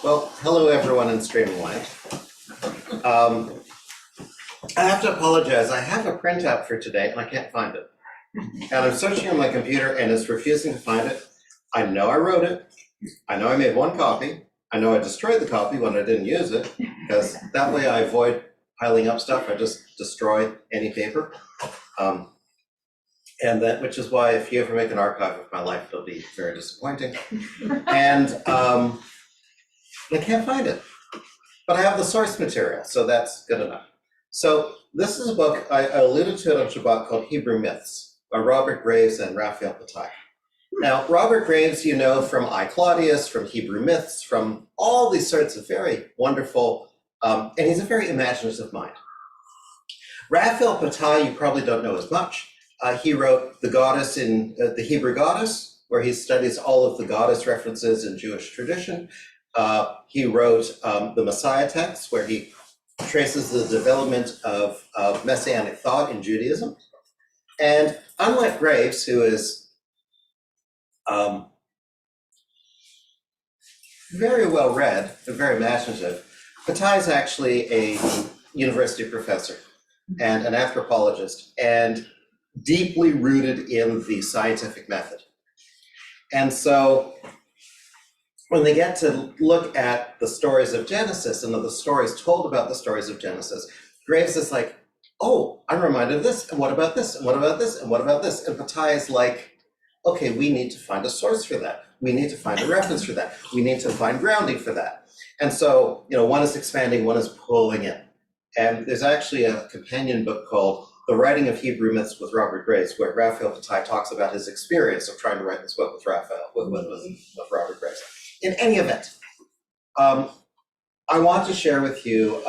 Well, hello everyone in streaming land. I have to apologize. I have a printout for today and I can't find it. And I'm searching on my computer and it's refusing to find it. I know I wrote it. I know I made one copy. I know I destroyed the copy when I didn't use it, because that way I avoid piling up stuff. I just destroy any paper. And that, which is why if you ever make an archive of my life, it'll be very disappointing. And I can't find it, but I have the source material, so that's good enough. So this is a book, I alluded to it on Shabbat, called Hebrew Myths by Robert Graves and Raphael Patai. Now, Robert Graves, you know from I, Claudius, from Hebrew Myths, from all these sorts of very wonderful, and he's a very imaginative mind. Raphael Patai, you probably don't know as much. He wrote The Goddess in the Hebrew Goddess, where he studies all of the goddess references in Jewish tradition. He wrote the Messiah text, where he traces the development of messianic thought in Judaism. And unlike Graves, who is very well read and very imaginative, Patai is actually a university professor and an anthropologist and deeply rooted in the scientific method. And so when they get to look at the stories of Genesis and the stories told about the stories of Genesis, Graves is like, oh, I'm reminded of this, and what about this, and what about this, and what about this? And Patai is like, okay, we need to find a source for that. We need to find a reference for that. We need to find grounding for that. And so, you know, one is expanding, one is pulling in. And there's actually a companion book called The Writing of Hebrew Myths with Robert Graves, where Raphael Patai talks about his experience of trying to write this book with Robert Graves. In any event, I want to share with you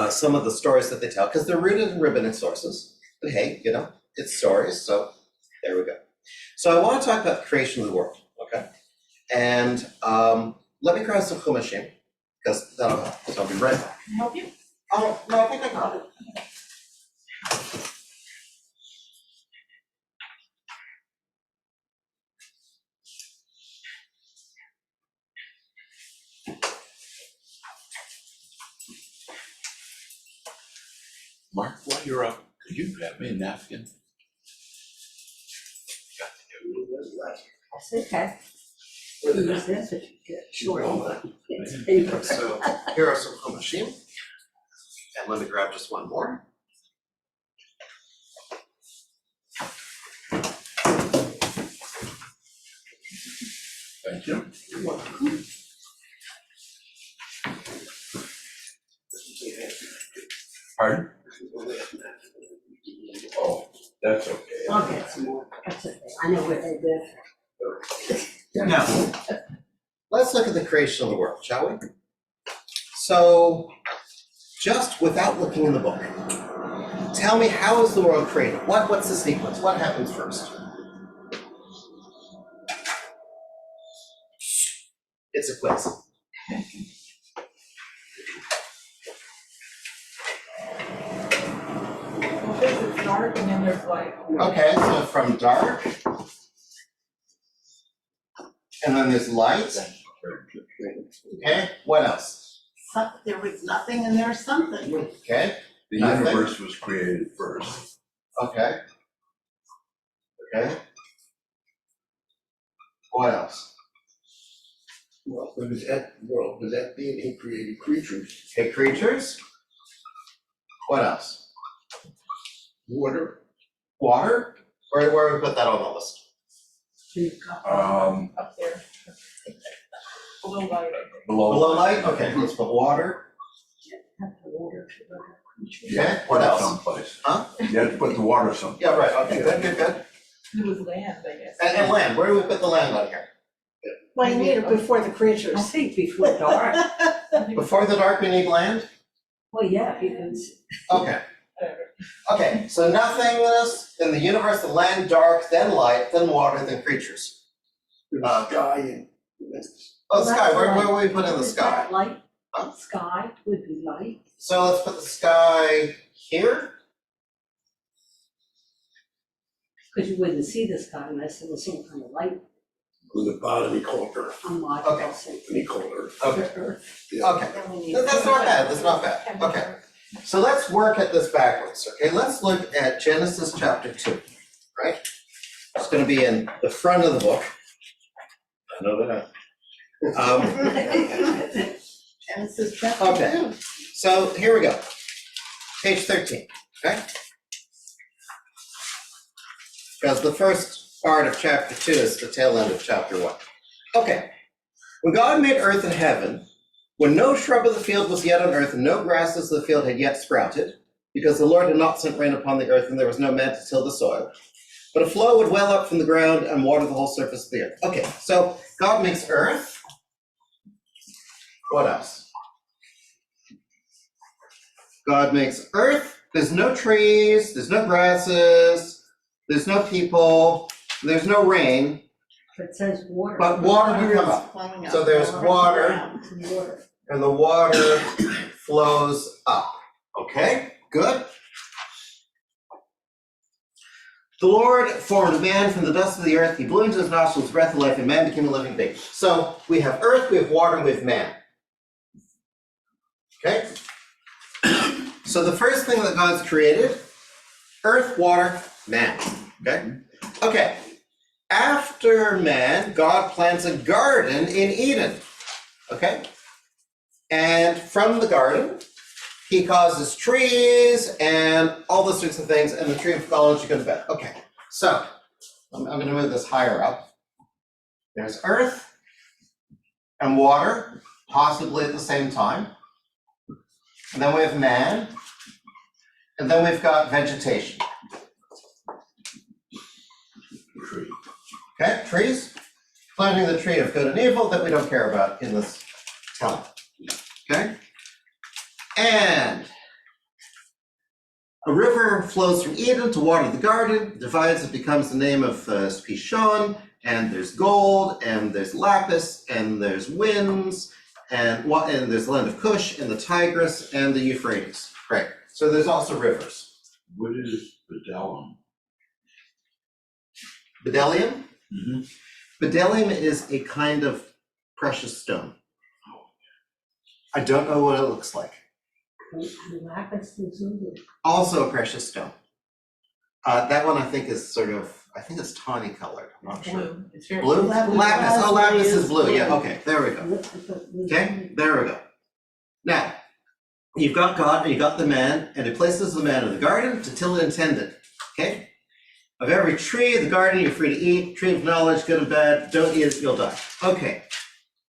some of the stories that they tell, because they're rooted in rabbinic sources. But hey, you know, it's stories, so there we go. So I want to talk about the creation of the world, okay? And let me grab some chumashim, because that'll help. So I'll be right back. Can I help you? Oh, no, I think I got it. Mark, while you're up, could you grab me a napkin? That's okay. Use this if you get short. It's paper. So here are some chumashim. And let me grab just one more. Thank you. You're welcome. Pardon? Oh, that's okay. I'll get some more. That's okay. I know where they live. Now, let's look at the creation of the world, shall we? So, just without looking in the book, tell me, how is the world created? What's the sequence? What happens first? It's a quiz. Well, first it's dark and then there's light. Okay, so from dark, and then there's light. Okay, what else? There was nothing and there's something. Okay, The Nothing. universe was created first. okay. Okay. What else? Well, does that mean he created creatures? Okay, creatures. What else? Water? Water? Where we put that on the list? Up there. Below light, I think. Below light? Okay, let's put water. Okay, what else? Someplace. Huh? You have to put the water someplace. Yeah, right, okay, good. It was land, I guess. And land, where do we put the land on here? Well, you need it before the creatures. I think before dark. Before the dark, we need land? Well, yeah, because Okay, Whatever. okay, so nothingness, then the universe, the land, dark, then light, then water, then creatures. The sky and. Oh, the sky, where That's would we put in the is sky? that light? Huh? Sky would be light. So let's put the sky here. Because you wouldn't see the sky unless it was some kind of light From the bottom, he called Earth, on my Okay. and he called Earth. Okay, Yeah. okay. That's not bad, that's not bad, okay. So let's work at this backwards, okay? Let's look at Genesis chapter 2, right? It's gonna be in the front of the book. I know that. Genesis chapter Okay. 2. So here we go. Page 13, okay? Because the first part of chapter 2 is the tail end of chapter 1. Okay. When God made earth and heaven, when no shrub of the field was yet on earth, and no grasses of the field had yet sprouted, because the Lord had not sent rain upon the earth, and there was no man to till the soil, but a flow would well up from the ground and water the whole surface of the earth. Okay, so God makes earth. What else? God makes earth. There's no trees, there's no grasses, there's no people, there's no rain, It says water. but water would come up. Flowing up. So there's water, Water. and the water flows up. Okay, good. The Lord formed man from the dust of the earth. He blew into his nostrils breath of life, and man became a living being. So we have earth, we have water, and we have man. Okay? So the first thing that God's created, earth, water, man. Okay? Okay. After man, God plants a garden in Eden. Okay? And from the garden, he causes trees and all those sorts of things, and the tree of knowledge to go to bed. Okay, so I'm going to move this higher up. There's earth and water, possibly at the same time. And then we have man, and then we've got vegetation. Tree. Okay, trees, planting the tree of good and evil that we don't care about in this telling. Okay? And a river flows from Eden to water the garden, divides, it becomes the name of Pishon, and there's gold, and there's lapis, and there's winds, and there's the land of Cush, and the Tigris, and the Euphrates. Right, so there's also rivers. What is Bdellium? Bdellium? Mm-hmm. Bdellium is a kind of precious stone. I don't know what it looks like. And lapis lazuli. Also a precious stone. That one I think is sort of, I think it's tawny colored, I'm not sure. Blue, it's very. Blue? Lapis, oh, lapis is blue, yeah, blue. okay, there we go. Okay, there we go. Now, you've got God, and you've got the man, and he places the man in the garden to till it and tend it, okay? Of every tree in the garden you're free to eat, tree of knowledge, good and bad, don't eat it, you'll die. Okay.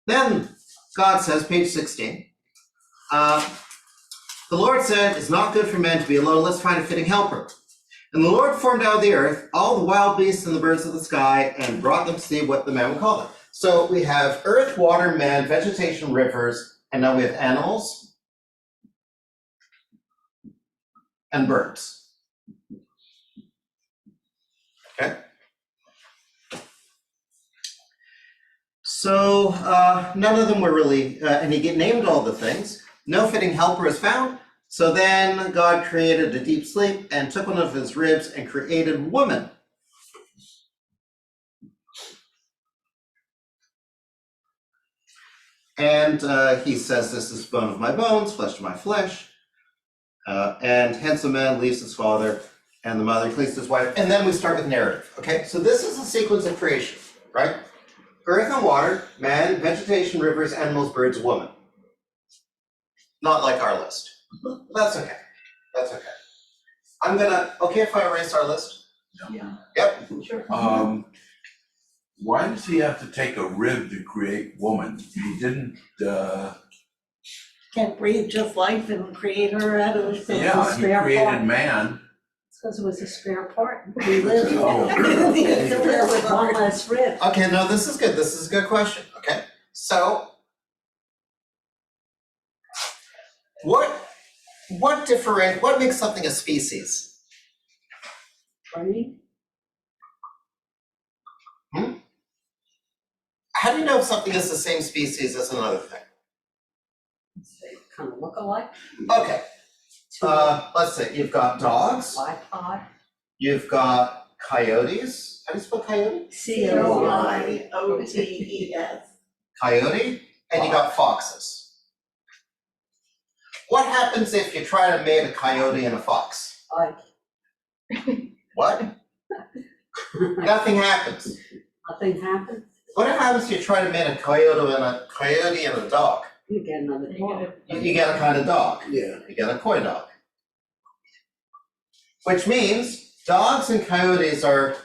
Then God says, page 16, the Lord said, it's not good for man to be alone, let's find a fitting helper. And the Lord formed out of the earth all the wild beasts and the birds of the sky and brought them to see what the man would call them. So we have earth, water, man, vegetation, rivers, and now we have animals and birds. Okay? So none of them were really, and he named all the things. No fitting helper is found. So then God created a deep sleep and took one of his ribs and created woman. And he says, this is bone of my bones, flesh of my flesh. And hence a man leaves his father and the mother cleaves to his wife. And then we start with narrative, okay? So this is a sequence of creation, right? Earth and water, man, vegetation, rivers, animals, birds, woman. Not like our list. That's okay, that's okay. I'm gonna, okay if I erase our list? Yeah. Yep, Sure. Why does he have to take a rib to create woman? He didn't, Can't breathe just life and create her out of the yeah, he spare created part. man. It's because it was a spare part. We lived. Oh. There was one less rib. okay, no, this is good, this is a good question, okay? So, what makes something a species? Right? How do you know if something is the same species as another thing? They kind of look alike. Okay, let's see, you've got dogs, Bipod. you've got coyotes. How do you spell coyote? COYOTES. Coyote, and you got foxes. What happens if you try to mate a coyote and a fox? Like, What? Nothing happens. nothing happened, What happens if you try to mate a coyote and a dog? you get another You dog. get You get a kind of dog. Yeah. You get a coy dog. Which means dogs and coyotes are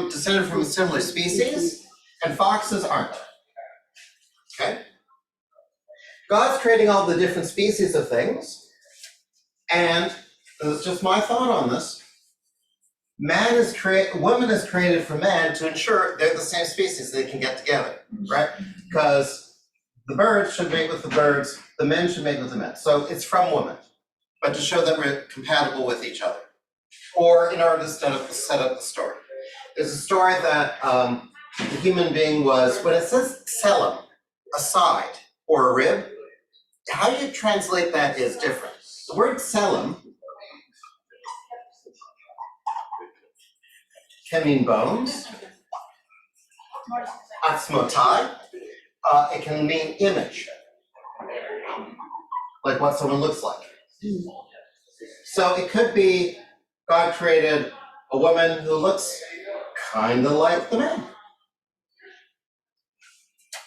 descended from a similar species, and foxes aren't. Okay? God's creating all the different species of things, and this is just my thought on this. Woman is created for man to ensure they're the same species, they can get together, right? Because the birds should mate with the birds, the men should mate with the men. So it's from woman, but to show that we're compatible with each other. Or in order to set up the story. There's a story that the human being was, when it says tselem, a side or a rib, how you translate that is different. The word tselem can mean bones, atzmotai, it can mean image, like what someone looks like. So it could be God created a woman who looks kind of like the man.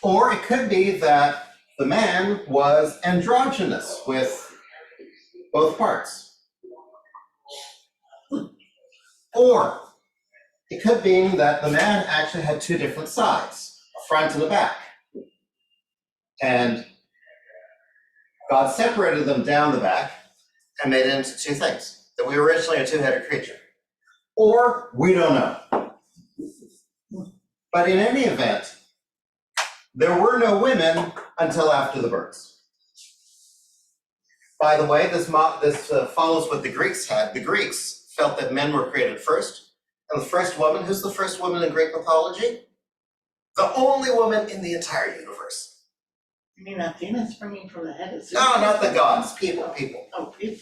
Or it could be that the man was androgynous with both parts. Or it could be that the man actually had two different sides, a front and a back. And God separated them down the back and made it into two things. That we were originally a two-headed creature. Or we don't know. But in any event, there were no women until after the birds. By the way, this follows what the Greeks had. The Greeks felt that men were created first. And the first woman, who's the first woman in Greek mythology? The only woman in the entire universe. You mean Athena springing from the head of Zeus? No, not the gods, people. Oh, people.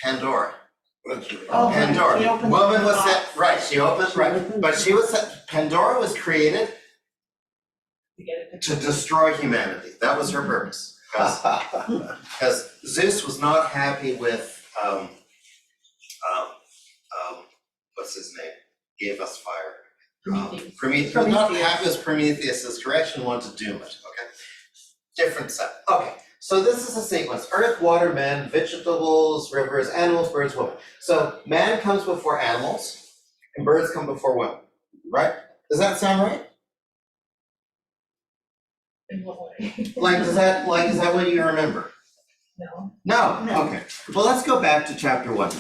Pandora. That's right. Oh, right. She Pandora. opened Woman the was box. set, right, she opened, right, but she was set, Pandora was created to get it. to destroy humanity. That was her purpose. Because Zeus was not happy with, what's his name? Gave us fire. Prometheus was not happy with Prometheus's direction, wanted to doom it, okay? Different set. Okay, so this is a sequence. Earth, water, men, vegetables, rivers, animals, birds, women. So man comes before animals, and birds come before women, right? Does that sound right? In what way? Is that what you remember? No. No, No. okay. Well, let's go back to chapter 1.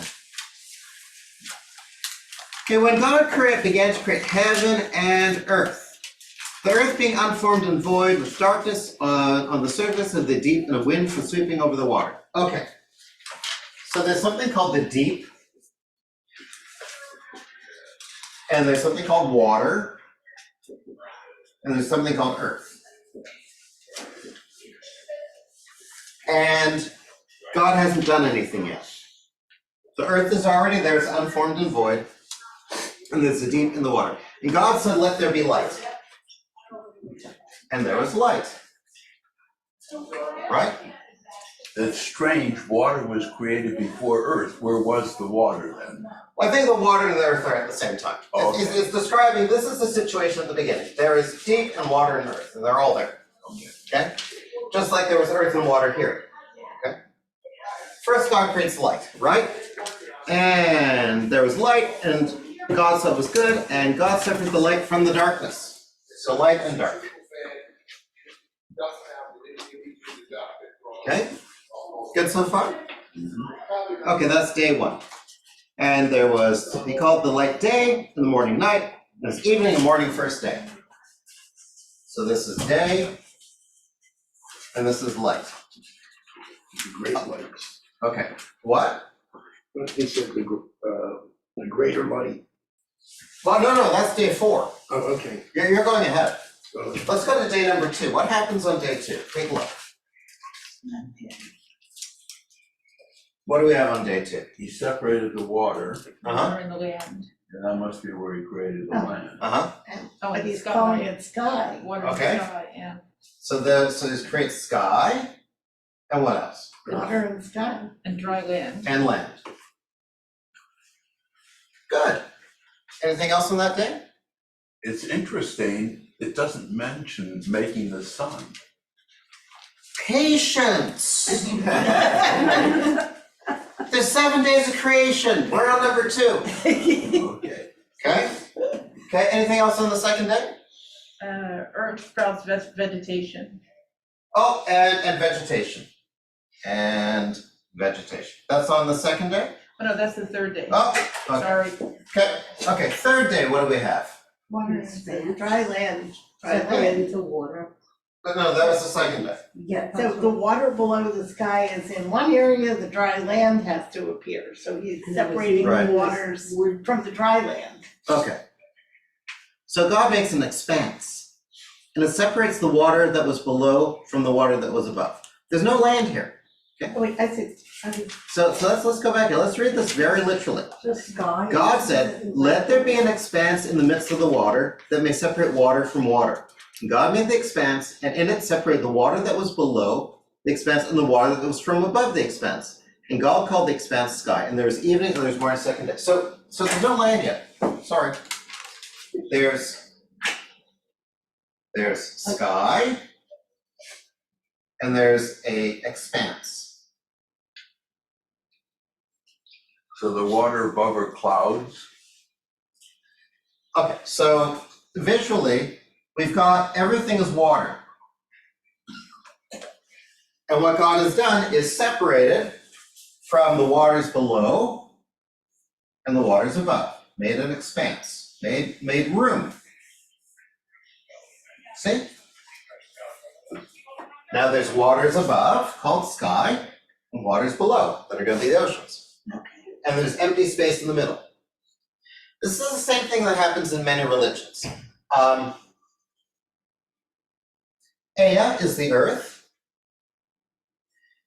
Okay, when God began to create heaven and earth, the earth being unformed and void with darkness on the surface of the deep and a wind for sweeping over the water. Okay, so there's something called the deep, and there's something called water, and there's something called earth. And God hasn't done anything yet. The earth is already there, it's unformed and void, and there's the deep in the water. And God said, let there be light. And there was light. Right? That's strange, water was created before earth, where was the water then? Well, I think the water and the earth are at the same time. Okay. It's describing, this is the situation at the beginning. There is deep and water and earth, and they're all there. Okay? Just like there was earth and water here. Okay? First, God creates light, right? And there was light, and God said it was good, and God separated the light from the darkness. So light and dark. Okay? Good so far? Okay, that's day 1. And there was, he called the light day, and the morning night, and it's evening and morning first day. So this is day, and this is light. Great lights. Okay, what? But he said the greater light. Well, no, that's day 4. Oh, okay. You're going ahead. So, Let's go to day number 2. What happens on day 2? Take a look. What do we have on day 2? He separated the water, Water in the land. and that must be where he created the Oh. land. Oh, But and he's sky. calling it sky. Water and Okay. sky, yeah. So this creates sky, and what else? Water and sky. And dry land. And land. Good. Anything else on that day? It's interesting, it doesn't mention making the sun. Patience. There's 7 days of creation. We're on number 2. Okay. Okay? Okay, anything else on the second day? Earth sprouts vegetation. Oh, and vegetation. And vegetation. That's on the second day? Oh, no, that's the third day. Oh, okay. Sorry. Okay, third day, what do we have? Water and sky. Dry land. Dry land. Separated to water. No, that was the second day. Yeah. So the water below the sky is in one area, the dry land has to appear, so he's separating Right. the waters from the dry land. Okay. So God makes an expanse, and it separates the water that was below from the water that was above. There's no land here. Oh, wait, I see. So let's go back here. Let's read this very literally. The sky. God said, "Let there be an expanse in the midst of the water that may separate water from water." And God made the expanse, and in it separated the water that was below the expanse and the water that was from above the expanse. And God called the expanse sky. And there's evening and there's morning, second day. So there's no land yet. Sorry. There's sky, and there's a expanse. So the water above are clouds. Okay, so visually, we've got everything is water. And what God has done is separated from the waters below and the waters above, made an expanse, made room. See? Now there's waters above called sky and waters below that are going to be the oceans. And there's empty space in the middle. This is the same thing that happens in many religions. Ea is the earth,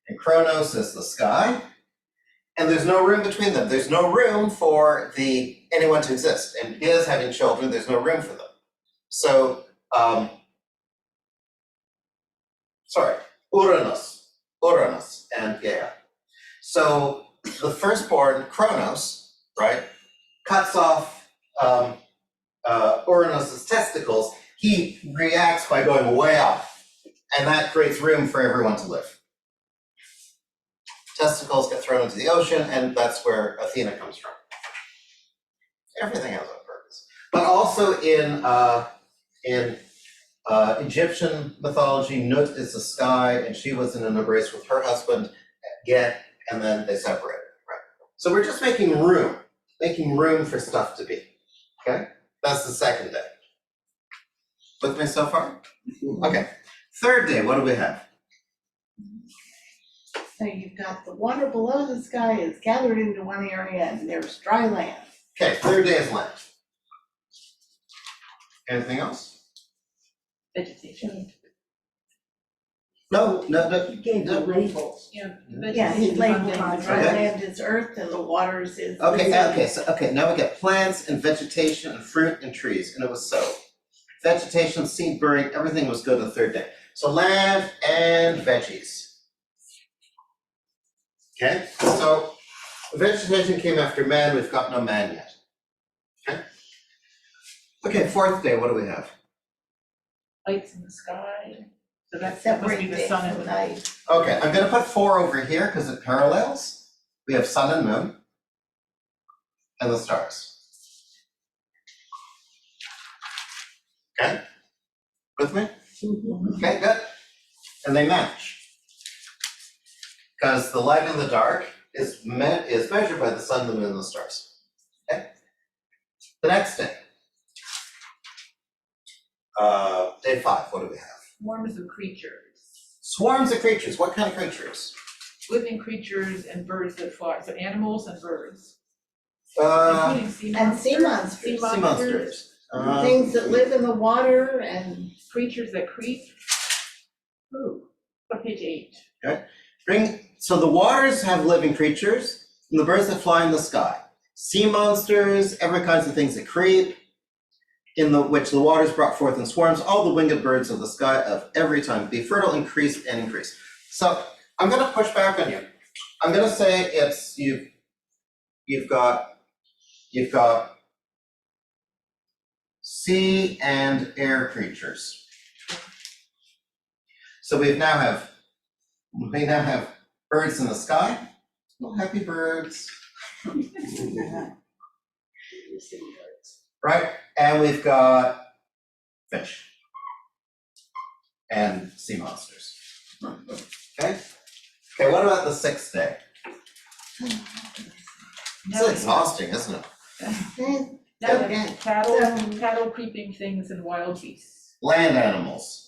and Kronos is the sky, and there's no room between them. There's no room for anyone to exist. And Is having children, there's no room for them. So, Uranus and Gaia. So the firstborn, Kronos, right, cuts off Uranus's testicles. He reacts by going way up, and that creates room for everyone to live. Testicles get thrown into the ocean, and that's where Athena comes from. Everything has a purpose. But also in Egyptian mythology, Nut is the sky, and she was in an embrace with her husband, Get, and then they separated, right? So we're just making room for stuff to be, okay? That's the second day. With me so far? Okay. Third day, what do we have? So you've got the water below the sky is gathered into one area and there's dry land. Okay, third day is land. Anything else? Vegetation. No. You gave the labels. Yeah. Yeah, he's vegetation labeled is on the day dry Okay. land is earth and the waters is. Okay, now we get plants and vegetation and fruit and trees, and it was so. Vegetation, seed bearing, everything was good the third day. So land and veggies. Okay, so vegetation came after man, we've got no man yet. Okay, fourth day, what do we have? Lights in the sky. So that must be Separate the day sun and from the night. Okay, I'm gonna put 4 over here because it parallels. We have sun and moon and the stars. Okay, with me? Okay, good. And they match. Because the light and the dark is measured by the sun, the moon, and the stars. Okay? The next day. Day 5, what do we have? swarms of creatures. Swarms of creatures. What kind of creatures? Living creatures and birds that fly, so animals and birds. Uh, Including sea and monsters. sea monsters. sea monsters. Things that live in the water and. Creatures that creep. Ooh. On page 8. Bring So the waters have living creatures, and the birds that fly in the sky. Sea monsters, every kinds of things that creep, which the waters brought forth in swarms, all the winged birds of the sky of every time, be fertile, increase, and increase. So I'm gonna push back on you. I'm gonna say it's, you've got sea and air creatures. So we now have birds in the sky, little happy birds, right? And we've got fish and sea monsters. Okay? Okay, what about the 6th day? It's exhausting, isn't it? Now Okay. it's cattle, creeping things and wild beasts. Land animals,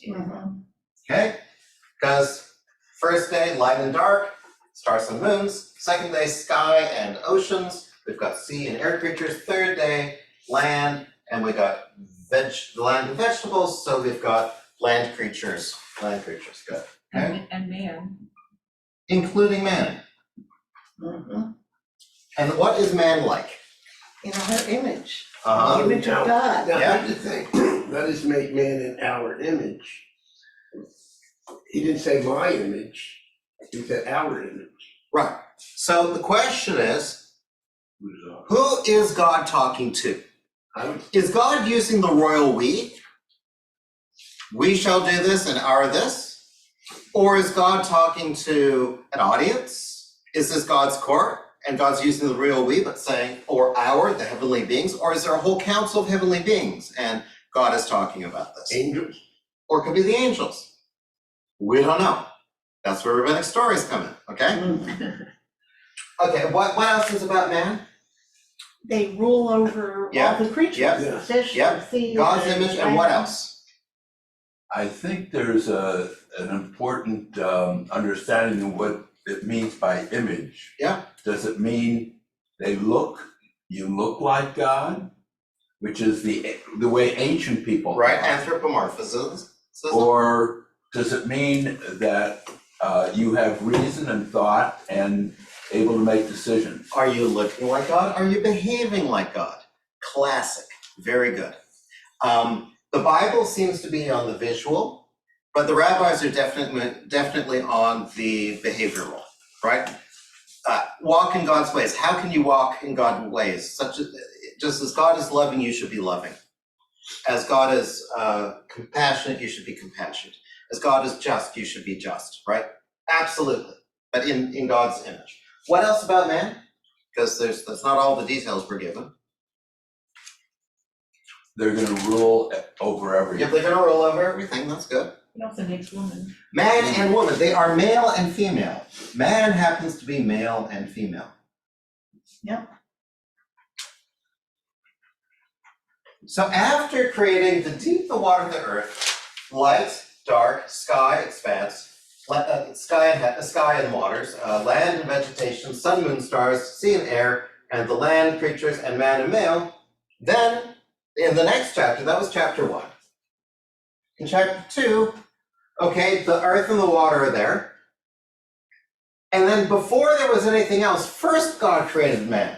okay? Because first day, light and dark, stars and moons. Second day, sky and oceans. We've got sea and air creatures. Third day, land, and we got the land and vegetables. So we've got land creatures, good. Okay? And man. Including man. And what is man like? In our image, Uh-huh. the image of God. Now, Yeah. here's the thing, let us make man in our image. He didn't say my image, he said our image. Right. So the question is, Who's on? who is God talking to? I would, Is God using the royal we? We shall do this and our this? Or is God talking to an audience? Is this God's court and God's using the royal we but saying, or our, the heavenly beings? Or is there a whole council of heavenly beings and God is talking about this? angels, Or it could be the angels. We don't know. That's where rabbinic stories come in, okay? Okay, what else is about man? They rule over Yeah, all the creatures, yeah, the fish, the yeah. sea. God's the image, and what land. else? I think there's an important understanding of what it means by image. Yeah. Does it mean you look like God, which is the way ancient people Right, thought? anthropomorphism. Or does it mean that you have reason and thought and able to make decisions? Are you looking like God? Are you behaving like God? Classic, very good. The Bible seems to be on the visual, but the rabbis are definitely on the behavioral, right? Walk in God's ways. How can you walk in God's ways? Just as God is loving, you should be loving. As God is compassionate, you should be compassionate. As God is just, you should be just, right? Absolutely, but in God's image. What else about man? Because that's not all the details we're given. They're gonna rule over everything. If they're gonna roll over everything, that's good. It also makes woman. Man and woman, they are male and female. Man happens to be male and female. Yep. So after creating the deep, the water, the earth, light, dark, sky, expanse, sky and waters, land and vegetation, sun, moon, stars, sea and air, and the land, creatures, and man and male, then in the next chapter, that was chapter 1. In chapter 2, okay, the earth and the water are there. And then before there was anything else, first God created man.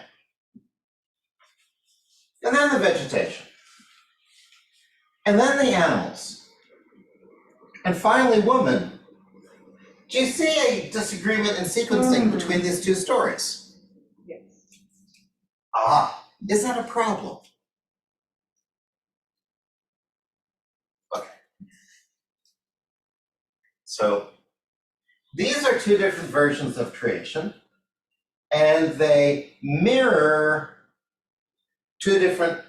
And then the vegetation. And then the animals. And finally woman. Do you see a disagreement in sequencing between these two stories? Yes. Ah, is that a problem? Okay. So these are two different versions of creation, and they mirror two different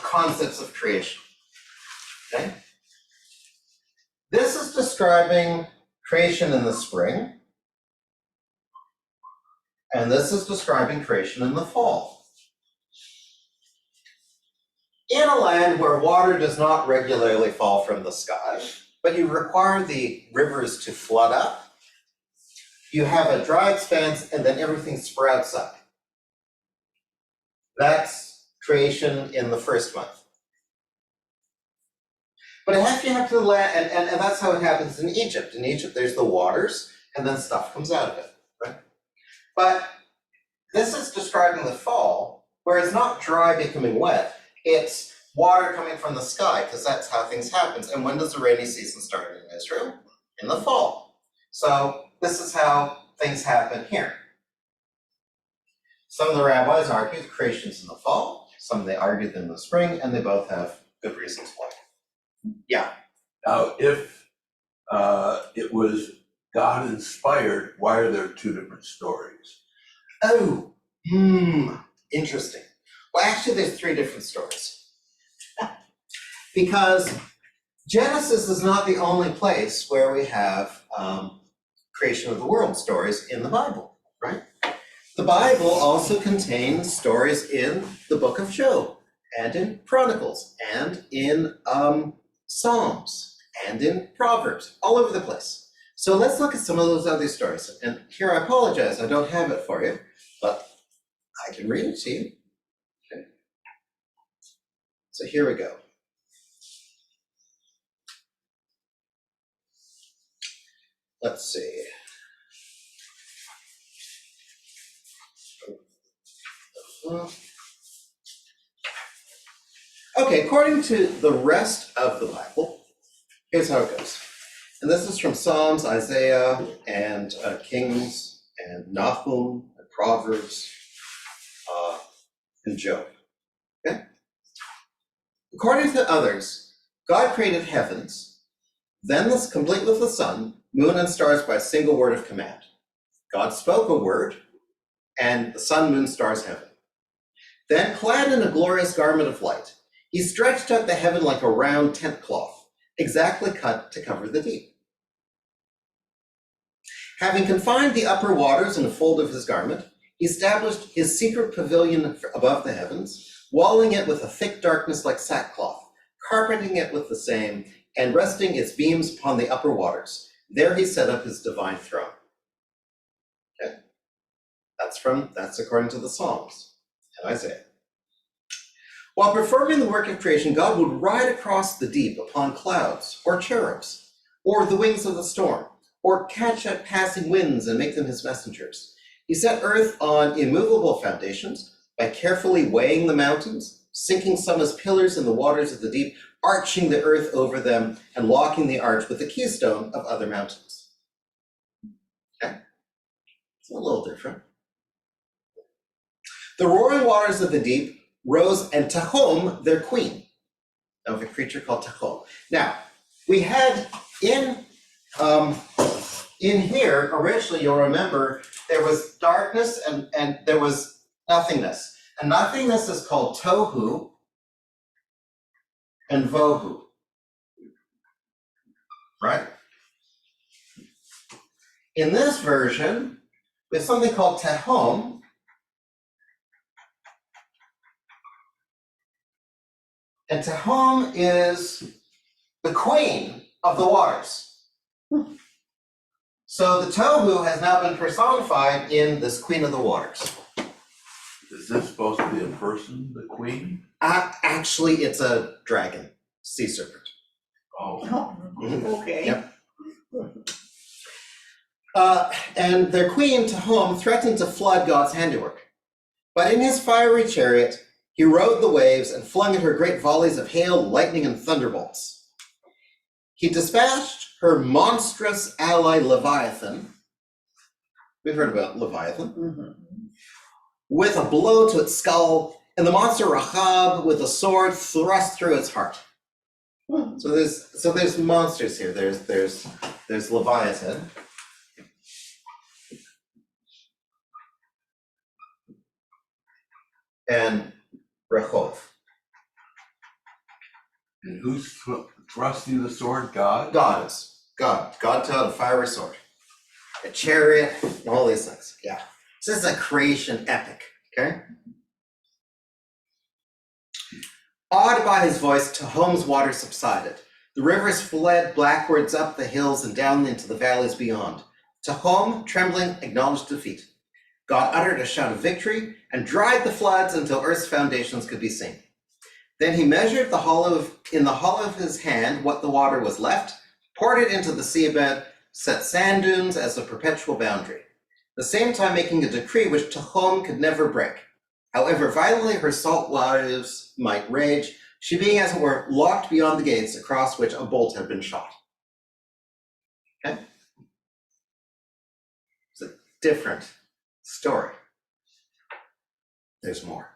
concepts of creation. Okay? This is describing creation in the spring, and this is describing creation in the fall. In a land where water does not regularly fall from the sky, but you require the rivers to flood up, you have a dry expanse and then everything sprouts up. That's creation in the first month. But if you have to and that's how it happens in Egypt. In Egypt, there's the waters, and then stuff comes out of it, But this is describing the fall, where it's not dry becoming wet, it's water coming from the sky, because that's how things happen. And when does the rainy season start in Israel? In the fall. So this is how things happen here. Some of the rabbis argue the creation is in the fall, some they argue in the spring, and they both have good reasons why. Now, if it was God inspired, why are there two different stories? Oh, interesting. Well, actually, there's three different stories. Because Genesis is not the only place where we have creation of the world stories in the Bible, right? The Bible also contains stories in the book of Job, and in Chronicles, and in Psalms, and in Proverbs, all over the place. So let's look at some of those other stories. And here, I apologize, I don't have it for you, but I can read it to you. Okay. So here we go. Let's see. Okay, according to the rest of the Bible, here's how it goes. And this is from Psalms, Isaiah, and Kings, and Nahum, and Proverbs, and Job. Okay? According to others, God created heavens, then this complete with the sun, moon, and stars by a single word of command. God spoke a word, and the sun, moon, stars, heaven. Then, clad in a glorious garment of light, he stretched out the heaven like a round tent cloth, exactly cut to cover the deep. Having confined the upper waters in a fold of his garment, he established his secret pavilion above the heavens, walling it with a thick darkness like sackcloth, carpeting it with the same, and resting its beams upon the upper waters. There he set up his divine throne. Okay? That's according to the Psalms and Isaiah. While performing the work of creation, God would ride across the deep upon clouds, or cherubs, or the wings of the storm, or catch at passing winds and make them his messengers. He set earth on immovable foundations by carefully weighing the mountains, sinking some as pillars in the waters of the deep, arching the earth over them, and locking the arch with the keystone of other mountains. Okay? It's a little different. The roaring waters of the deep rose, and Tahom, their queen, of a creature called Tahom. Now, we had in here, originally, you'll remember, there was darkness and there was nothingness. And nothingness is called Tohu and Vohu, right? In this version, we have something called Tahom, and Tahom is the queen of the waters. So the Tohu has now been personified in this queen of the waters. Is this supposed to be a person, the queen? Actually, it's a dragon, sea serpent. Oh, Okay. Yep. And their queen, Tahom, threatened to flood God's handiwork. But in his fiery chariot, he rode the waves and flung at her great volleys of hail, lightning, and thunderbolts. He dispatched her monstrous ally Leviathan. We've heard about Leviathan. With a blow to its skull, and the monster Rahab with a sword thrust through its heart. So there's monsters here. There's Leviathan. And Rehov. and who's thrusting the sword? God? God is. God took out a fiery sword. A chariot, and all these things. Yeah. This is a creation epic, okay? Awed by his voice, Tahom's water subsided. The rivers fled blackwards up the hills and down into the valleys beyond. Tahom, trembling, acknowledged defeat. God uttered a shout of victory and dried the floods until earth's foundations could be seen. Then he measured in the hollow of his hand what the water was left, poured it into the seabed, set sand dunes as a perpetual boundary. the same time making a decree which Tahom could never break. However violently her salt lives might rage, she being as it were locked beyond the gates across which a bolt had been shot. Okay? It's a different story. There's more.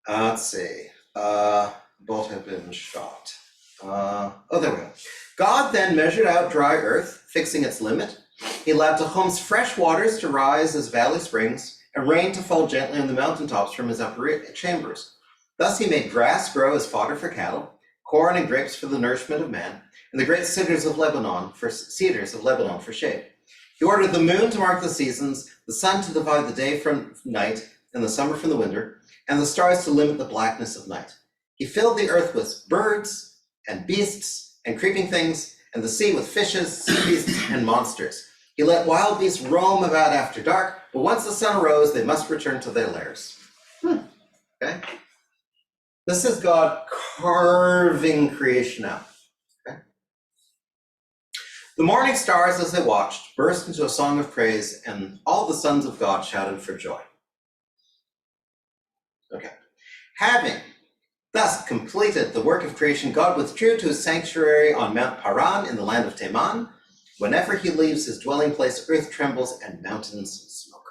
Let's see. Bolt had been shot. There we go. God then measured out dry earth, fixing its limit. He allowed Tahom's fresh waters to rise as valley springs, and rain to fall gently on the mountaintops from his upper chambers. Thus he made grass grow as fodder for cattle, corn and grapes for the nourishment of man, and the great cedars of Lebanon for shade. He ordered the moon to mark the seasons, the sun to divide the day from night, and the summer from the winter, and the stars to limit the blackness of night. He filled the earth with birds and beasts and creeping things, and the sea with fishes, sea beasts, and monsters. He let wild beasts roam about after dark, but once the sun arose, they must return to their lairs. Okay? This is God carving creation out. Okay? The morning stars, as they watched, burst into a song of praise, and all the sons of God shouted for joy. Okay. Having thus completed the work of creation, God withdrew to his sanctuary on Mount Paran in the land of Teman. Whenever he leaves his dwelling place, earth trembles and mountains smoke.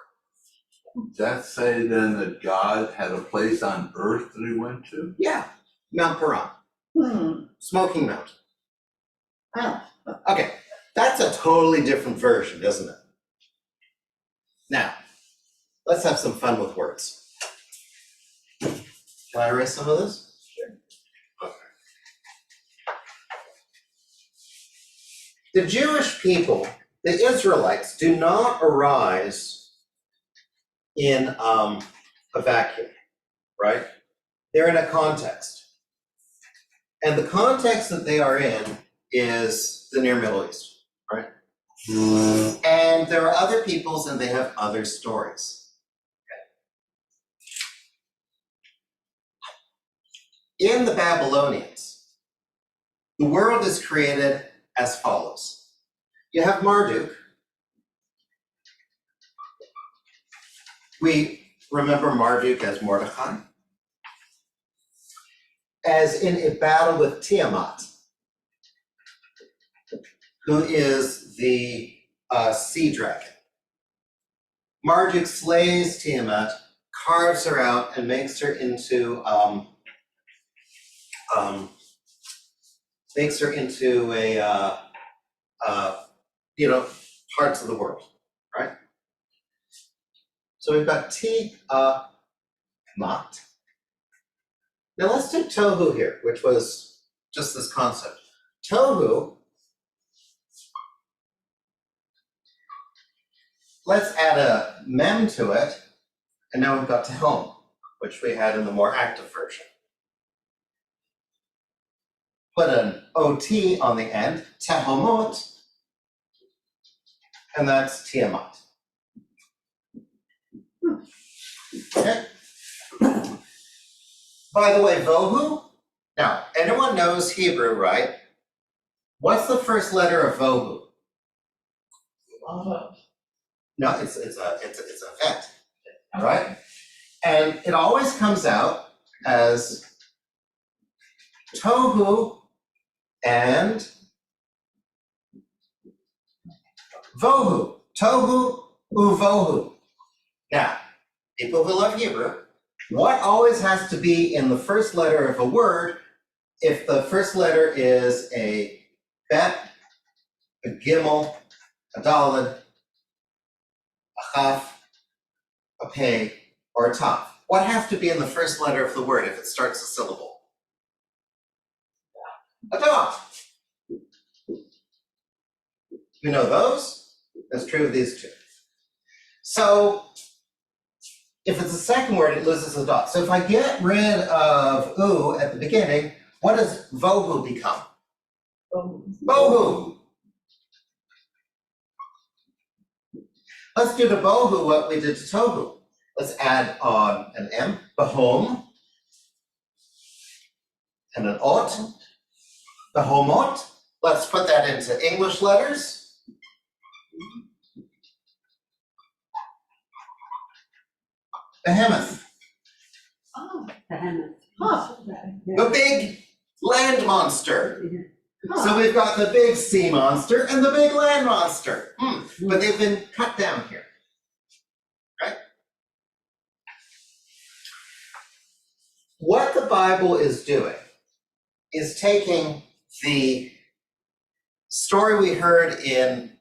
Does that say then that God had a place on earth that he went to? Yeah, Mount Paran, smoking mountain. Oh, Okay, that's a totally different version, isn't it? Now, let's have some fun with words. Can I erase some of this? The Jewish people, the Israelites, do not arise in a vacuum, right? They're in a context. And the context that they are in is the Near Middle East, right? And there are other peoples and they have other stories. Okay. In the Babylonians, the world is created as follows. You have Marduk. We remember Marduk as Mordechai, as in a battle with Tiamat, who is the sea dragon. Marduk slays Tiamat, carves her out, and makes her into parts of the world, right? So we've got Tiamat. Now let's do Tohu here, which was just this concept. Tohu, let's add a mem to it, and now we've got Tehom, which we had in the more active version. Put an OT on the end, Tehomot, and that's Tiamat. Okay. By the way, Vohu, now, anyone knows Hebrew, right? What's the first letter of Vohu? No, it's a vet, right? And it always comes out as Tohu and Vohu. Tohu uvohu. Now, people who love Hebrew, what always has to be in the first letter of a word if the first letter is a bet, a gimel, a daled, a chaf, a pei, or a taf? What has to be in the first letter of the word if it starts a syllable? A dot. You know those? That's true of these two. So if it's a second word, it loses a dot. So if I get rid of u at the beginning, what does vohu become? Bohu. Let's do to bohu what we did to tohu. Let's add on an m, bahom, and an ot, bahomot. Let's put that into English letters. Behemoth, Oh, Behemoth. huh, the big land monster. huh. So we've got the big sea monster and the big land monster. But they've been cut down here, right? What the Bible is doing is taking the story we heard in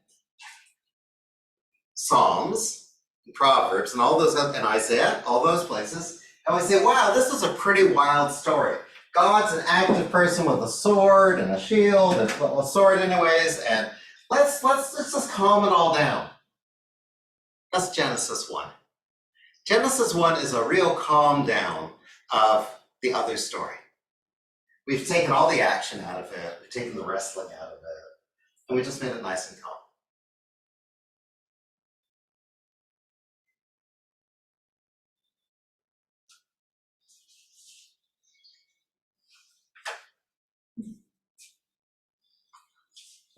Psalms, Proverbs, and all those, and Isaiah, all those places, and we say, wow, this is a pretty wild story. God's an active person with a sword and a shield, and well, a sword anyways, and let's just calm it all down. That's Genesis 1. Genesis 1 is a real calm down of the other story. We've taken all the action out of it, we've taken the wrestling out of it, and we just made it nice and calm.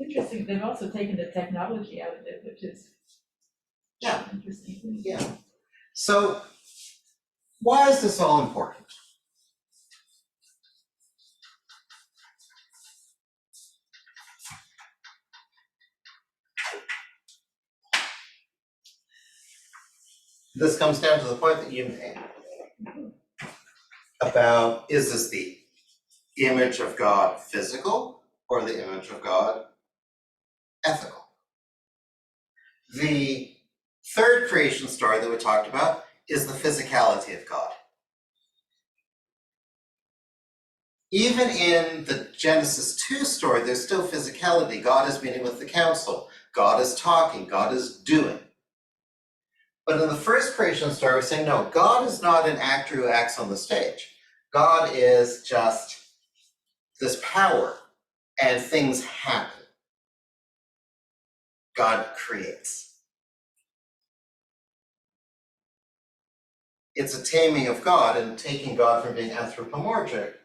Interesting, they've also taken the technology out of it, which is Yeah. interesting. Yeah. So, why is this all important? This comes down to the point that you made about, is this the image of God physical or the image of God ethical? The third creation story that we talked about is the physicality of God. Even in the Genesis 2 story, there's still physicality. God is meeting with the council. God is talking. God is doing. But in the first creation story, we're saying, no, God is not an actor who acts on the stage. God is just this power, and things happen. God creates. It's a taming of God and taking God from being anthropomorphic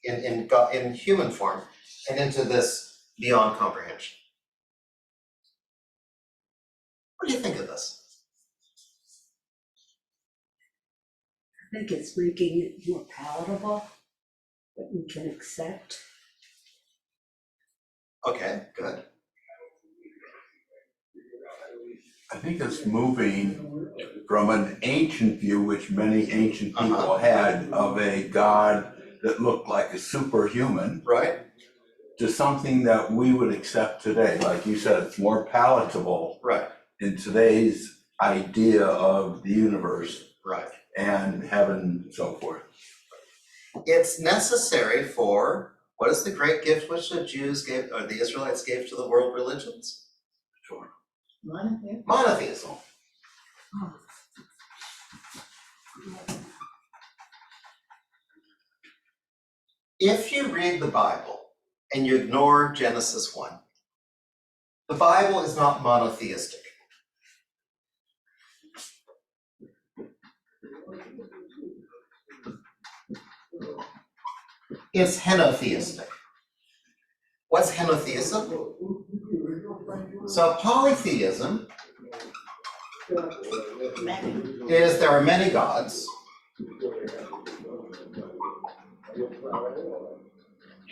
in human form and into this beyond comprehension. What do you think of this? I think it's making it more palatable, that we can accept. Okay, good. I think it's moving from an ancient view, which many ancient people had, of a God that looked like a superhuman, Right? to something that we would accept today. Like you said, it's more palatable Right, in today's idea of the universe right. and heaven and so forth. It's necessary for, what is the great gift which the Jews gave, or the Israelites gave to the world religions? Sure. Monotheism. If you read the Bible and you ignore Genesis 1, the Bible is not monotheistic. It's henotheistic. What's henotheism? So polytheism is there are many gods.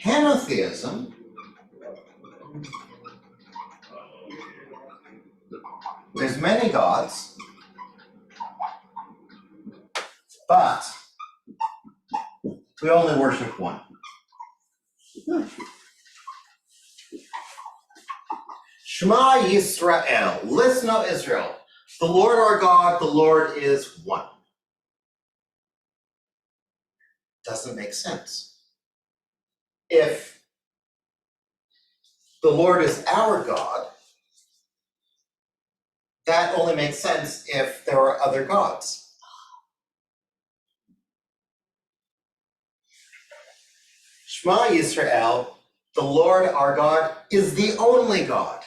Henotheism there's many gods, but we only worship one. Shema Yisrael, listen, O Israel, the Lord our God, the Lord is one. Doesn't make sense. If the Lord is our God, that only makes sense if there are other gods. Shema Yisrael, the Lord our God is the only God.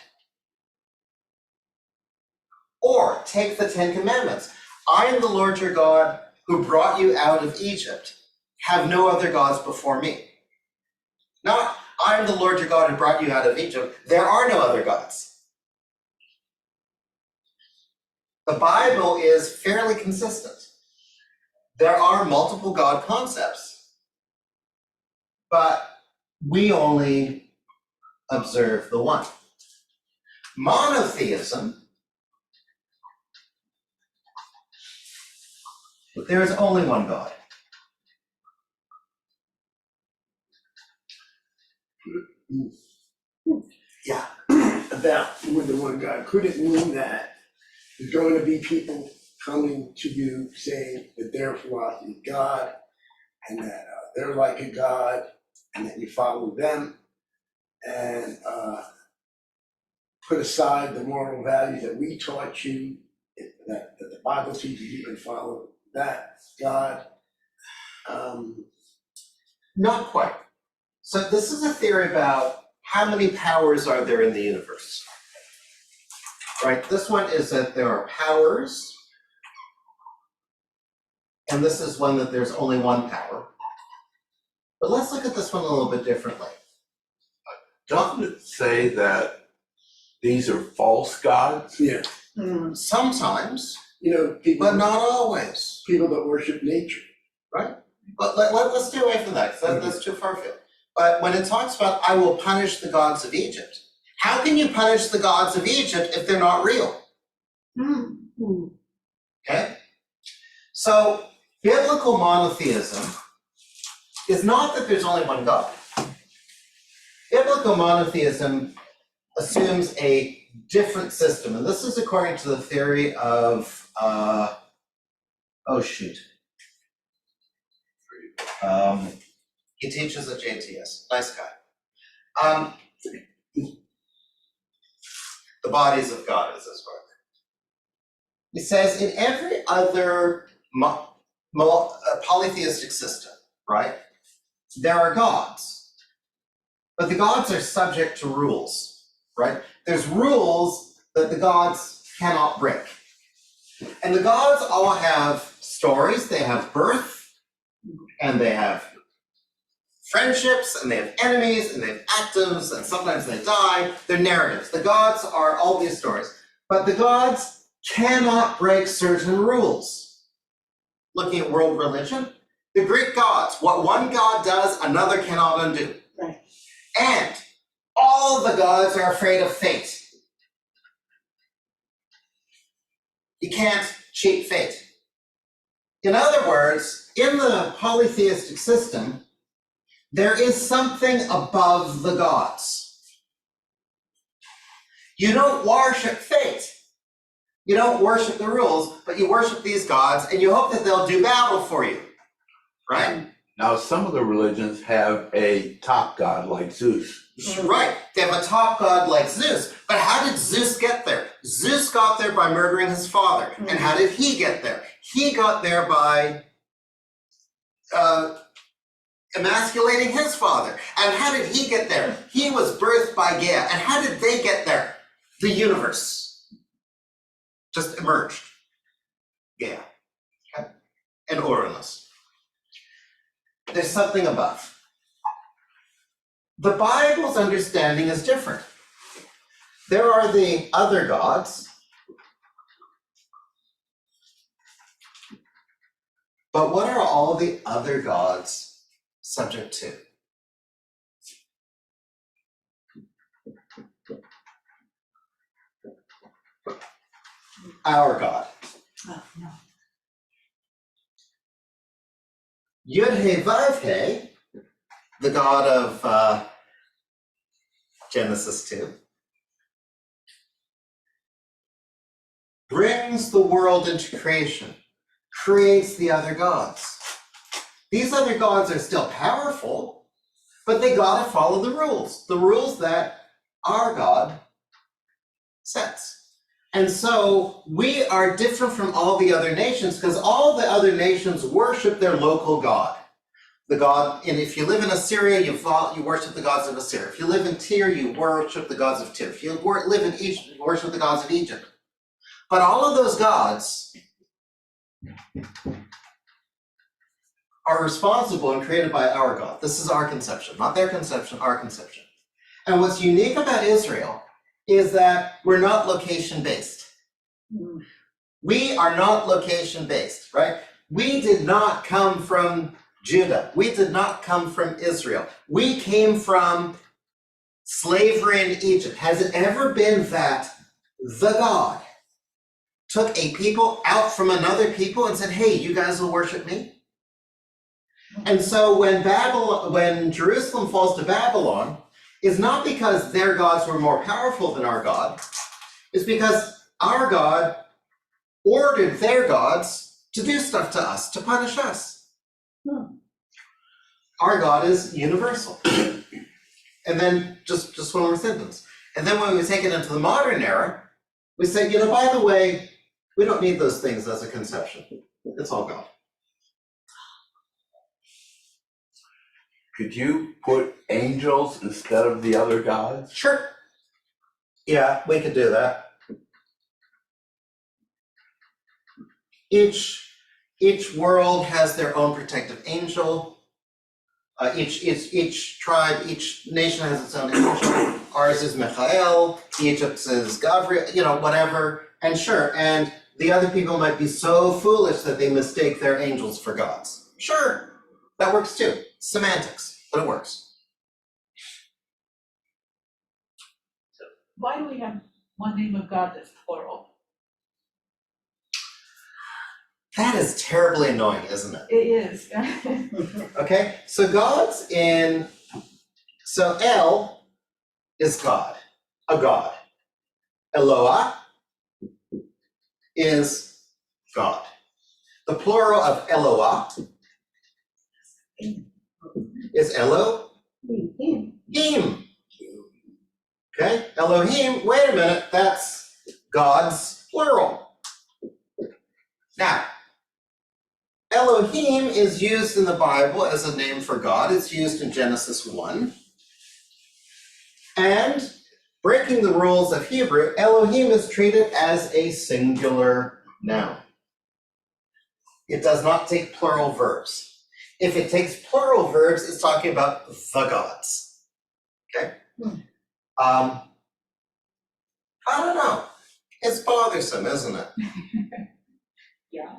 Or take the Ten Commandments. I am the Lord your God who brought you out of Egypt. Have no other gods before me. Not, I am the Lord your God who brought you out of Egypt. There are no other gods. The Bible is fairly consistent. There are multiple God concepts, but we only observe the one. Monotheism, there is only one God. Yeah. About more than one God, could it mean that there's going to be people coming to you saying that their philosophy is God and that they're like a God and that you follow them and put aside the moral values that we taught you, that the Bible teaches you can follow that God? Not quite. So this is a theory about how many powers are there in the universe. Right, this one is that there are powers, and this is one that there's only one power. But let's look at this one a little bit differently. Doesn't it say that these are false gods? Yeah, Sometimes, you know, people, but not always. people that worship nature. But let's stay away from that, because that's too far afield. But when it talks about, I will punish the gods of Egypt, how can you punish the gods of Egypt if they're not real? Okay? So, biblical monotheism is not that there's only one God. Biblical monotheism assumes a different system, and this is according to the theory of, he teaches at JTS, nice guy. The bodies of God is his work. He says in every other polytheistic system, right, there are gods, but the gods are subject to rules, right? There's rules that the gods cannot break. And the gods all have stories, they have birth, and they have friendships, and they have enemies, and they have actives, and sometimes they die. They're narratives. The gods are all these stories. But the gods cannot break certain rules. Looking at world religion, the Greek gods, what one god does, another cannot undo. Right. And all the gods are afraid of fate. You can't cheat fate. In other words, in the polytheistic system, there is something above the gods. You don't worship fate. You don't worship the rules, but you worship these gods and you hope that they'll do battle for you, right? Now, some of the religions have a top god like Zeus. Right, they have a top god like Zeus, but how did Zeus get there? Zeus got there by murdering his father, and how did he get there? He got there by emasculating his father, and how did he get there? He was birthed by Gaia, and how did they get there? The universe just emerged, Gaia, okay? And Uranus. There's something above. The Bible's understanding is different. There are the other gods, but what are all the other gods subject to? Our God. Oh, no. Yud-He-Vav-He, the God of Genesis 2, brings the world into creation, creates the other gods. These other gods are still powerful, but they gotta follow the rules that our God sets. And so we are different from all the other nations because all the other nations worship their local god. The god, and if you live in Assyria, you worship the gods of Assyria. If you live in Tyre, you worship the gods of Tyre. If you live in Egypt, you worship the gods of Egypt. But all of those gods are responsible and created by our God. This is our conception, not their conception, our conception. And what's unique about Israel is that we're not location-based. We are not location-based, right? We did not come from Judah. We did not come from Israel. We came from slavery in Egypt. Has it ever been that the God took a people out from another people and said, hey, you guys will worship me? And so when Jerusalem falls to Babylon, it's not because their gods were more powerful than our God. It's because our God ordered their gods to do stuff to us, to punish us. Our God is universal. And then just one more sentence. And then when we take it into the modern era, we say, by the way, we don't need those things as a conception. It's all God. Could you put angels instead of the other gods? Sure. Yeah, we could do that. Each world has their own protective angel. Each tribe, each nation has its own angel. Ours is Michael, Egypt's is Gabriel, whatever. And sure, and the other people might be so foolish that they mistake their angels for gods. Sure, that works too. Semantics, but it works. Why do we have one name of God that's plural? That is terribly annoying, isn't it? It is. Okay, so so El is God, a God. Eloah is God. The plural of Eloah is Elohim. Okay, Elohim, wait a minute, that's God's plural. Now, Elohim is used in the Bible as a name for God. It's used in Genesis 1. And breaking the rules of Hebrew, Elohim is treated as a singular noun. It does not take plural verbs. If it takes plural verbs, it's talking about the gods. Okay? I don't know. It's bothersome, isn't it? Yeah.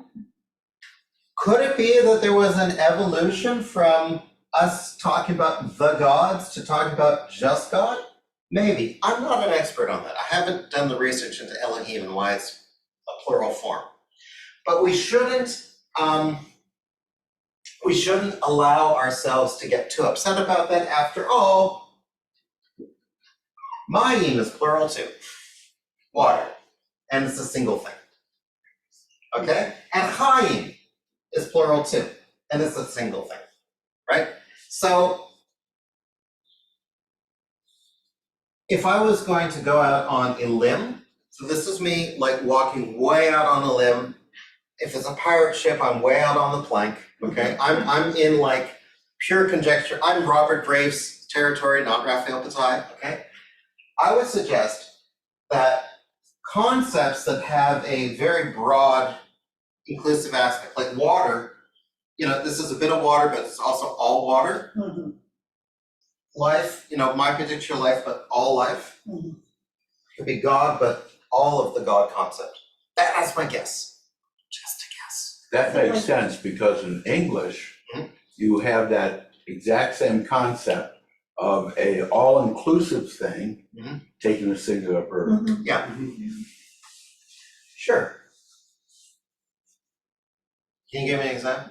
Could it be that there was an evolution from us talking about the gods to talking about just God? Maybe. I'm not an expert on that. I haven't done the research into Elohim and why it's a plural form. But we shouldn't allow ourselves to get too upset about that. After all, Mayim is plural too. Water. And it's a single thing. Okay? And Chaim is plural too, and it's a single thing, right? So if I was going to go out on a limb, so this is me like walking way out on a limb. If it's a pirate ship, I'm way out on the plank, okay? I'm in like pure conjecture. I'm Robert Graves' territory, not Raphael Patai, okay? I would suggest that concepts that have a very broad inclusive aspect, like water, this is a bit of water, but it's also all water. Mhm. Life, my particular life, but all life. Mhm. Could be God, but all of the God concept. That's my guess. Just a guess. That makes sense because in English, you have that exact same concept of a all-inclusive thing taking a singular verb. Mhm. Yeah. Sure. Can you give me an example?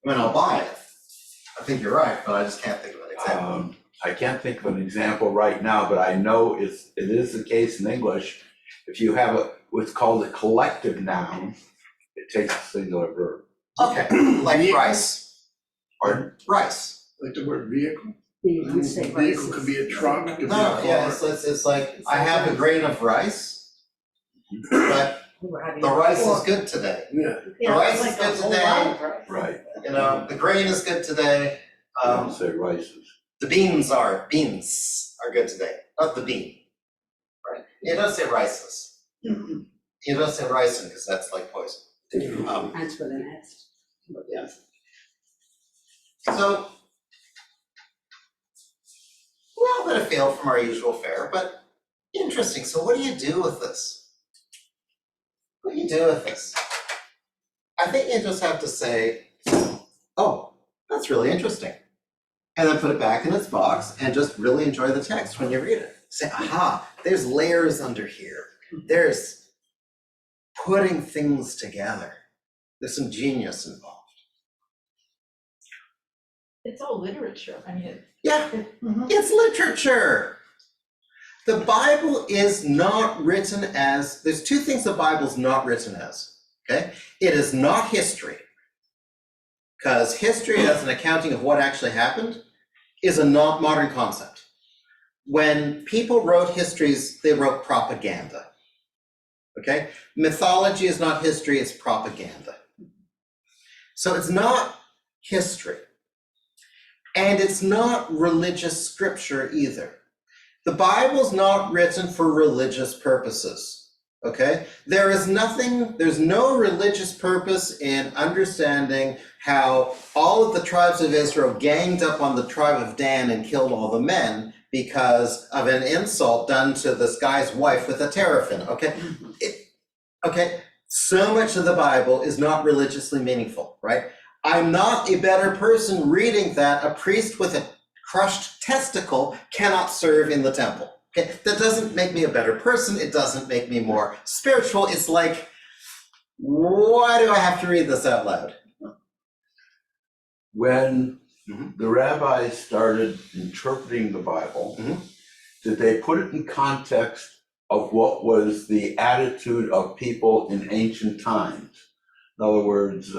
I'll buy it. I think you're right, but I just can't think of an example. I can't think of an example right now, but I know it is the case in English. If you have what's called a collective noun, it takes a singular verb. Okay, like rice. Pardon? Rice. Like the word vehicle? You can say Vehicle could be a truck, could be a No, car. yeah, it's like, I have a grain of rice, but Rabbi. the rice is good today. Yeah. Yeah, rice it's is like good a whole today. lot of rice. Right. The grain is good today. I don't say rices. The beans are good today, not the bean. Right? It does say rices. Mhm. It does say ricin because that's like poison. That's what an S. Yeah. So, a little bit of field from our usual fare, but interesting. So what do you do with this? What do you do with this? I think you just have to say, oh, that's really interesting. And then put it back in its box and just really enjoy the text when you read it. Say, aha, there's layers under here. There's putting things together. There's some genius involved. It's all literature, I mean, Yeah, Mhm. it's literature. The Bible is not written as, there's two things the Bible's not written as, okay? It is not history, because history as an accounting of what actually happened is a not modern concept. When people wrote histories, they wrote propaganda, okay? Mythology is not history, it's propaganda. So it's not history. And it's not religious scripture either. The Bible's not written for religious purposes, okay? There's no religious purpose in understanding how all of the tribes of Israel ganged up on the tribe of Dan and killed all the men because of an insult done to this guy's wife with a terrapin, okay? Okay, so much of the Bible is not religiously meaningful, right? I'm not a better person reading that a priest with a crushed testicle cannot serve in the temple. Okay, that doesn't make me a better person. It doesn't make me more spiritual. It's like, why do I have to read this out loud? When Mhm. the rabbis started interpreting the Bible, Mhm. did they put it in context of what was the attitude of people in ancient times? In other words,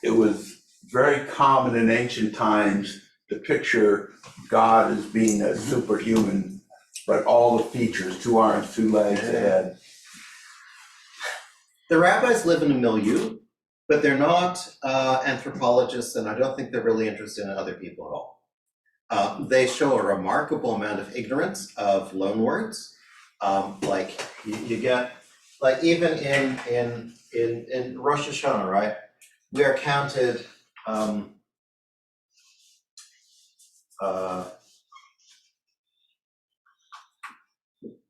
it was very common in ancient times to picture God as being a superhuman, but all the features, 2 arms, 2 legs, a head. The rabbis live in a milieu, but they're not anthropologists, and I don't think they're really interested in other people at all. They show a remarkable amount of ignorance of loanwords. Like you get, like even in Rosh Hashanah, right? We are counted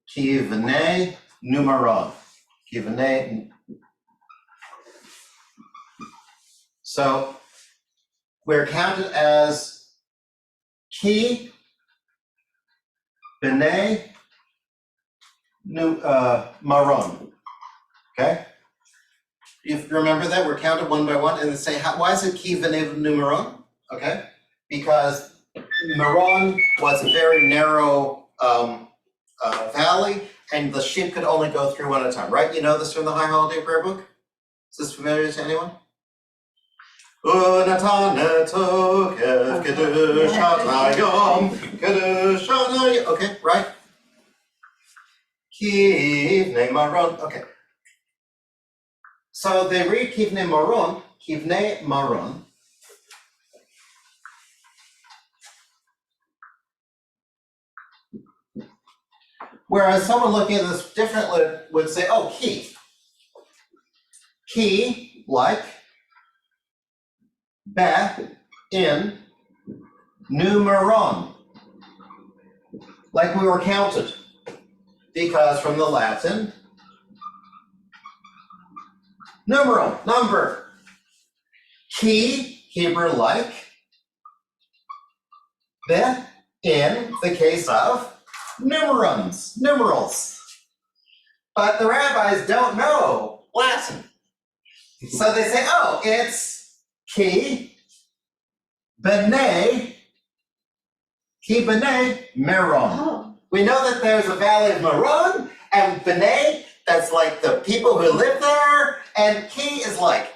ki v'nei numeron. Ki v'nei. So we're counted as ki v'nei maron. Okay? You remember that? We're counted one by one, and they say, why is it ki v'nei numeron? Okay? Because Maron was a very narrow valley, and the sheep could only go through one at a time, right? You know this from the High Holiday Prayer Book? Is this familiar to anyone? Okay, right? Kivnei Maron. Okay. So they read Kivnei Maron. Whereas someone looking at this differently would say, oh, ki, like, Beth, in, numeron, like we were counted, because from the Latin, numeron, number, ki, Hebrew like, Beth, in the case of numerals. But the rabbis don't know Latin. So they say, oh, it's ki b'nei Meron. Oh, We know that there's a valley of Meron, and b'nei, that's like the people who live there, and ki is like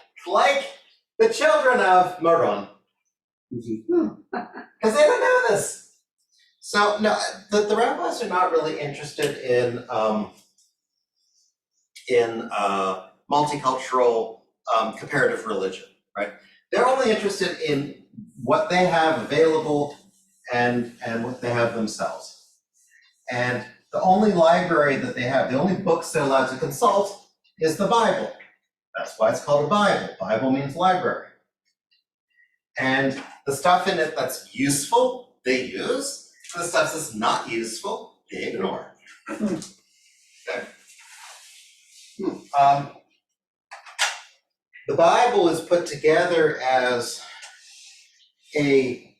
the children of Meron. Because they don't know this. So no, the rabbis are not really interested in multicultural comparative religion, right? They're only interested in what they have available and what they have themselves. And the only library that they have, the only books they're allowed to consult is the Bible. That's why it's called a Bible. Bible means library. And the stuff in it that's useful, they use. The stuff that's not useful, they ignore. Okay. The Bible is put together as a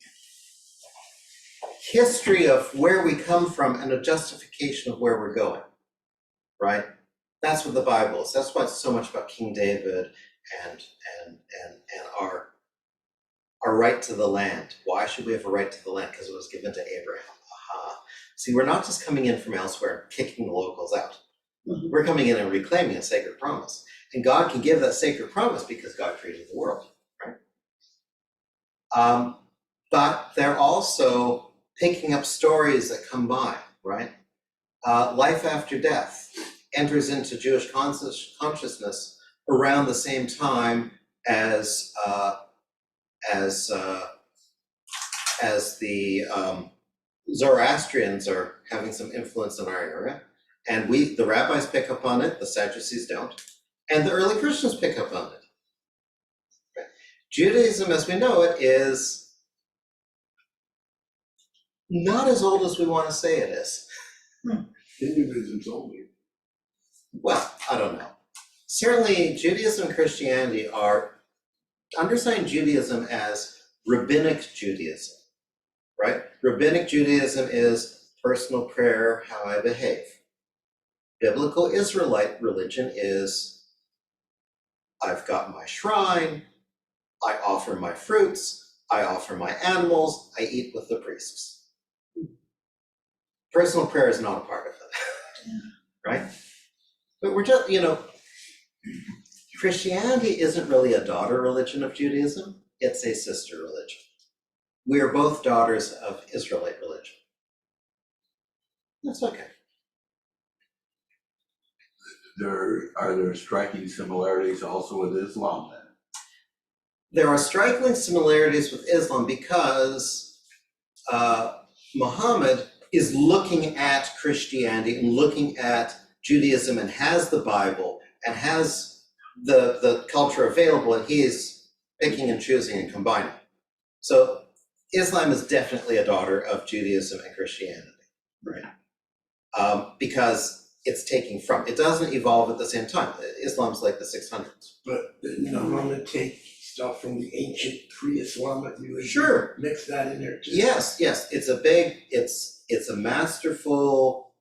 history of where we come from and a justification of where we're going, right? That's what the Bible is. That's why it's so much about King David and our right to the land. Why should we have a right to the land? Because it was given to Abraham. Aha. See, we're not just coming in from elsewhere and kicking the locals out. We're coming in and reclaiming a sacred promise. And God can give that sacred promise because God created the world, right? But they're also picking up stories that come by, right? Life after death enters into Jewish consciousness around the same time as the Zoroastrians are having some influence in our area. And the rabbis pick up on it, the Sadducees don't, and the early Christians pick up on it. Right? Judaism, as we know it, is not as old as we want to say it is. Hinduism's older. Well, I don't know. Certainly, Judaism and Christianity are understanding Judaism as Rabbinic Judaism, right? Rabbinic Judaism is personal prayer, how I behave. Biblical Israelite religion is, I've got my shrine, I offer my fruits, I offer my animals, I eat with the priests. Personal prayer is not a part of that, right? But we're just, Christianity isn't really a daughter religion of Judaism, it's a sister religion. We are both daughters of Israelite religion. That's okay. Are there striking similarities also with Islam then? There are striking similarities with Islam because Muhammad is looking at Christianity and looking at Judaism and has the Bible and has the culture available, and he is picking and choosing and combining. So Islam is definitely a daughter of Judaism and Christianity, right? Because it's taking from. It doesn't evolve at the same time. Islam's like the 600s. But didn't Muhammad take stuff from the ancient pre-Islamic religion? Sure. Mix that in there too? Yes. It's a masterful,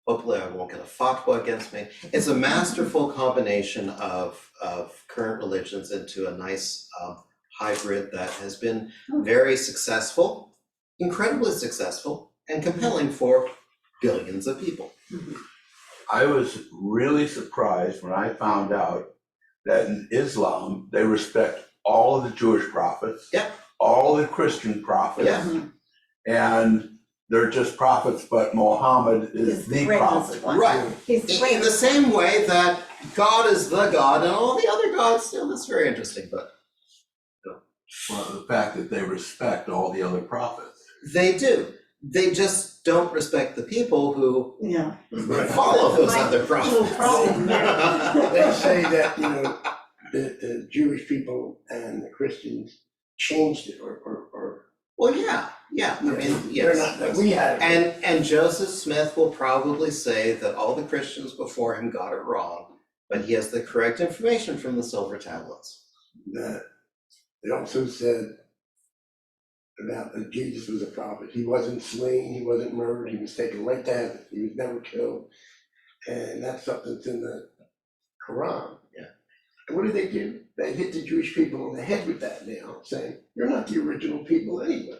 hopefully I won't get a fatwa against me. It's a masterful combination of current religions into a nice hybrid that has been very successful, incredibly successful, and compelling for billions of people. I was really surprised when I found out that in Islam, they respect all of the Jewish prophets, Yep. all the Christian prophets, Yeah. and they're just prophets, but Muhammad is the greatest prophet. one. Right. He's the In the greatest. same way that God is the God and all the other gods, that's very interesting, but Well, the fact that they respect all the other prophets. they do. They just don't respect the people who Yeah. follow those My other little problem prophets. They say that, the Jewish people and the Christians changed it or Well, yeah, I mean, they're not, yes. that we had it. And Joseph Smith will probably say that all the Christians before him got it wrong, but he has the correct information from the silver tablets. That they also said about that Jesus was a prophet. He wasn't slain, he wasn't murdered, he was taken right to heaven. He was never killed. And that's something that's in the Quran. Yeah. And what do? They hit the Jewish people on the head with that now, saying, you're not the original people anyway.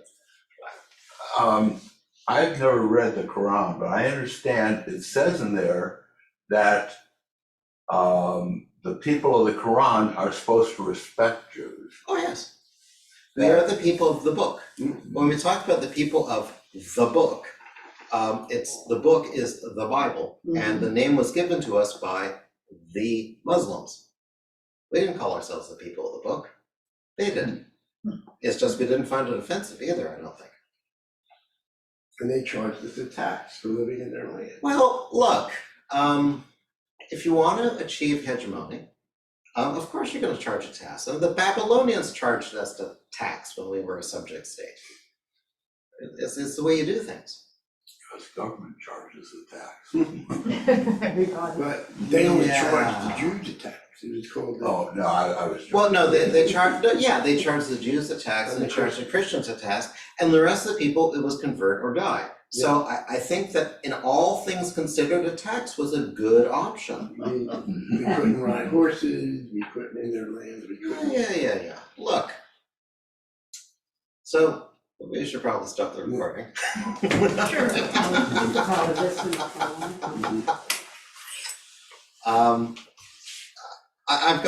I've never read the Quran, but I understand it says in there that the people of the Quran are supposed to respect Jews. Oh, yes. We are the people of the book. When we talk about the people of the book, the book is the Bible, and the name was given to us by the Muslims. We didn't call ourselves the people of the book. They did. It's just we didn't find it offensive either, I don't think. And they charged us a tax for living in their land. Well, look, if you want to achieve hegemony, of course you're going to charge a tax. And the Babylonians charged us a tax when we were a subject state. It's the way you do things. Because government charges the tax. Everybody. But they only Yeah. charged the Jews a tax, it was called the. Oh, no, I was. Well, no, they charge, they charge the Jews a tax and they charge the Christians a tax, and the rest of the people, it was convert or die. So I think that in all things considered, a tax was a good option. We couldn't ride horses, we couldn't in their lands, we couldn't. Yeah, look. So, we should probably stop the recording. Sure. How this one's going. I've got